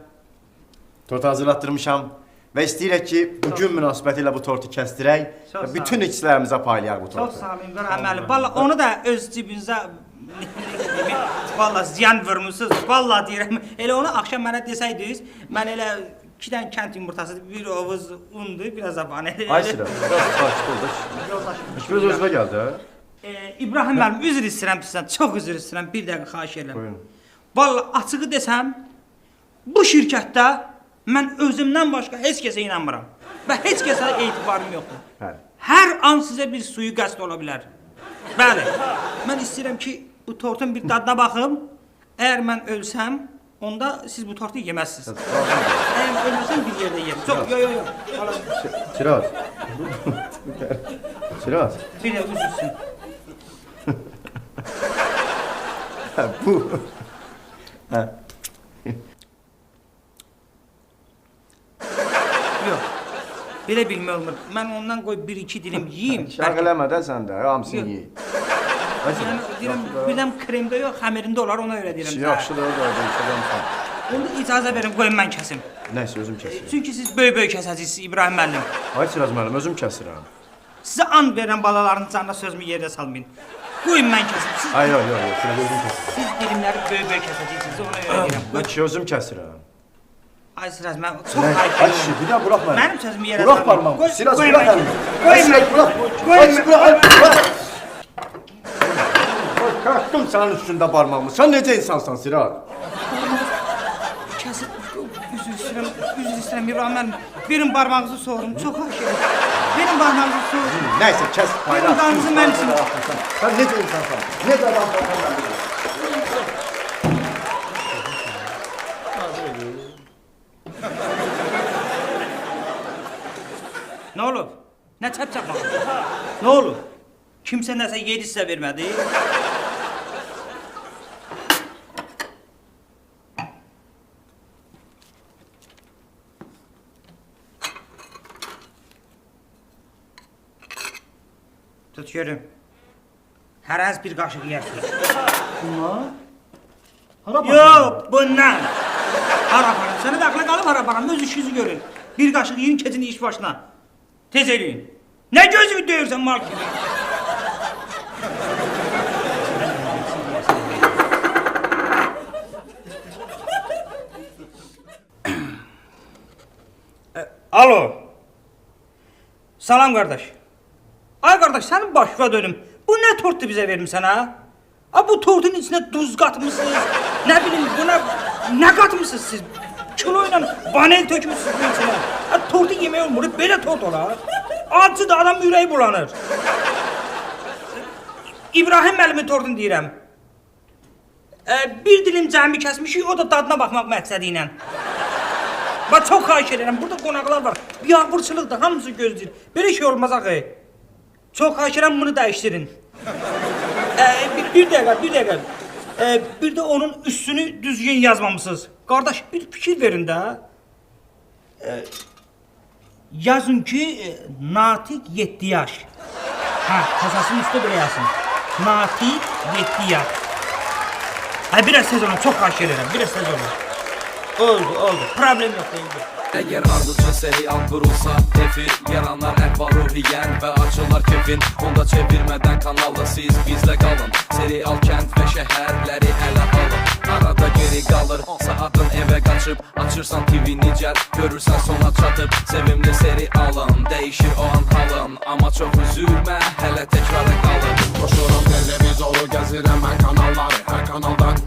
S4: tort hazırlatdırmışam və istəyirək ki, bu gün münasibəti ilə bu tortu kəsdirək və bütün işçilərimizə paylayaq bu tortu.
S6: Çox sağ olun, İbrahim müəllim. Valla onu da öz cibinizə valla ziyan vurmuşsunuz. Valla deyirəm, elə onu axşam mənə desəydiniz, mən elə 2 dənə kənd yumurtası, bir ovuz undu, biraz da bana.
S4: Ay Sıra, biraz sakit ol da. Biraz özünə gəldi, hə?
S6: İbrahim müəllim, üzr istəyirəm sizdən, çox üzr istəyirəm, bir dəqiqə xahiş edirəm.
S4: Buyurun.
S6: Valla açığı desəm, bu şirkətdə mən özümdən başqa heç kəsə inanmıram və heç kəsə etibarım yoxdur.
S4: Bəli.
S6: Hər an sizə bir sui-qəsd ola bilər. Bəli, mən istəyirəm ki, bu tortun bir dadına baxım. Əgər mən ölsəm, onda siz bu tortu yeməzsiniz. Əgər ölməsəm bir yerdə yeyəm. Çox, yox.
S4: Siraz. Siraz.
S6: Bir də üzülsün.
S4: Bu. Hə.
S6: Yox. Belə bilmək olmur. Mən ondan qoy 1-2 dilim yeyim.
S4: Şaq eləmə də sən də, hamısını ye.
S6: Yəni deyirəm, birdən kremdə yox, xəmirində olar, ona görə deyirəm.
S4: Yaxşıdır, orada işləmişsən.
S6: Onda icazə verin, qoyun mən kəsim.
S4: Nəysə, özüm kəsirim.
S6: Çünki siz böyük kəsəcəksiniz İbrahim müəllim.
S4: Ay Siraz müəllim, özüm kəsirəm.
S6: Sizə and verirəm balaların canına sözümü yerdə salmayın. Qoyun mən kəsim. Siz,
S4: Ay, yox, Siraz özüm kəsirəm.
S6: siz dilimləri böyük kəsəcəksiniz, ona görə deyirəm.
S4: Mən ki, özüm kəsirəm.
S6: Ay Siraz, mən çox
S4: Ay
S6: xahiş
S4: kişi, bir daha bırax məni.
S6: Mənim sözümü yerə
S4: Bırax parmağımı. Siraz,
S6: qoyun
S4: bırax
S6: mən
S4: əlimi.
S6: kəsim. Qoyun
S4: Siraz,
S6: mən.
S4: bırax.
S6: Qoyun mən.
S4: Bırax. Kalktım sənin üstündə parmağımı. Sən necə insansan Siraz?
S6: Kəsib, üzr istəyirəm İbrahim müəllim. Verin barmağınızı soğurum, çox xahiş edirəm. Verin barmağınızı soğurum.
S4: Nəysə, kəs paylaş.
S6: Verin qanınızı mən üçün.
S4: Sən necə insansan? Necə adamsan sən?
S6: Nə olub? Nə çəp-çəp Nə olub? Kimsə nəsə yedi sizə vermədi? Tut görüm. Hər az bir qaşıq yersiniz.
S4: Bunlar?
S6: Yox, bundan. Hara aparam? Səni də axla qalıb hara aparam? Öz işinizi görün. Bir qaşıq yiyin, keçin iş başına. Tez eləyin. Nə gözümü döyürsən mal kimi? Alo. Salam qardaş. Ay qardaş, sənin başına dönüm. Bu nə tortdu bizə vermisən ha? Ha bu tortun içinə duz qatmısınız? Nə bilim buna nə qatmısınız siz? Kilo ilə vanil tökmüsünüz bu içinə. Ha tortu yemək olmur, belə tort olar. Acı da adam ürəyi bulanır. İbrahim müəllimin tortunu deyirəm. Bir dilim cəmi kəsmişik, o da dadına baxmaq məqsədi ilə. Bax çox xahiş edirəm, burada qonaqlar var. Biabırçılıqdır, hamısı gözləyir. Belə şey olmaz axı. Çox xahiş edirəm, bunu dəyişdirin. Bir dəqiqə. Bir də onun üstünü düzgün yazmamısınız. Qardaş, bir fikir verin də. Yazın ki, Natiq 7 yaş. Kasasının üstü belə yazsın. Natiq 7 yaş. Biraz tez olun, çox xahiş edirəm, biraz tez olun. Oldu, problem yox, deyildi.
S12: Əgər ardıcıl serial qurulsa efir, yaranlar əhval ruhiyyən və açılar kefin. Onda çevirmədən kanalda siz bizlə qalın. Serial kənd və şəhərləri ələ alın. Arada geri qalır saatın evə qaçıb, açırsan TV-ni gəl, görürsən sona çatıb. Sevimli serialın dəyişir o an halın, amma çox üzülmə, hələ təkrara qalır.
S13: Koşuram televizoru, gəzirəm mən kanalları. Hər kanaldan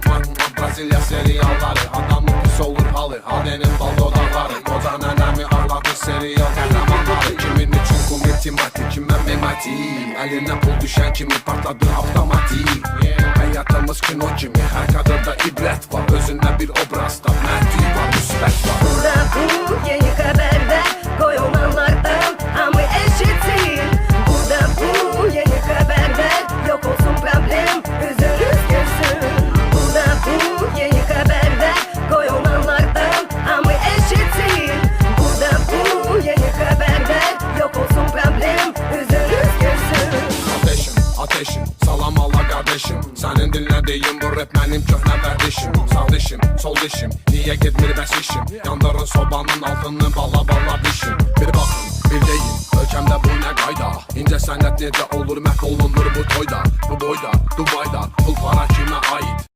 S13: Braziliya serialları. Adamın pis olur halı, hadenin bal dodaqları. Qoca nənəmi ağladı serial qəhrəmanları. Kimin üçün kumiti mati, kimə memati. Əlinə pul düşən kimi partladı avtomatik. Həyatımız kino kimi, hər kadrda ibrət var. Özündə bir obrazda məntiq var, müsbət var.
S10: Burada bu yeni xəbərdə qoy olanlardan hamı eşitsin. Burada bu yeni xəbərdə yok olsun problem, üzünüz gülsün. Burada bu yeni xəbərdə qoy olanlardan hamı eşitsin. Burada bu yeni xəbərdə yok olsun problem, üzünüz gülsün.
S13: Ateşim, ateşim, salam Allah qardeşim. Sənin dinlədiyim bu rap mənim köhnə vərdişim. Sağ dişim, sol dişim, niyə getmir bəs işim? Yandırın sobanın altını bala bala bişim. Bir baxın, bir deyin, ölkəmdə bu nə qayda? İncə sənət necə olur, məhv olunur bu toyda. Bu boyda, Dubayda, pul para kimə aid?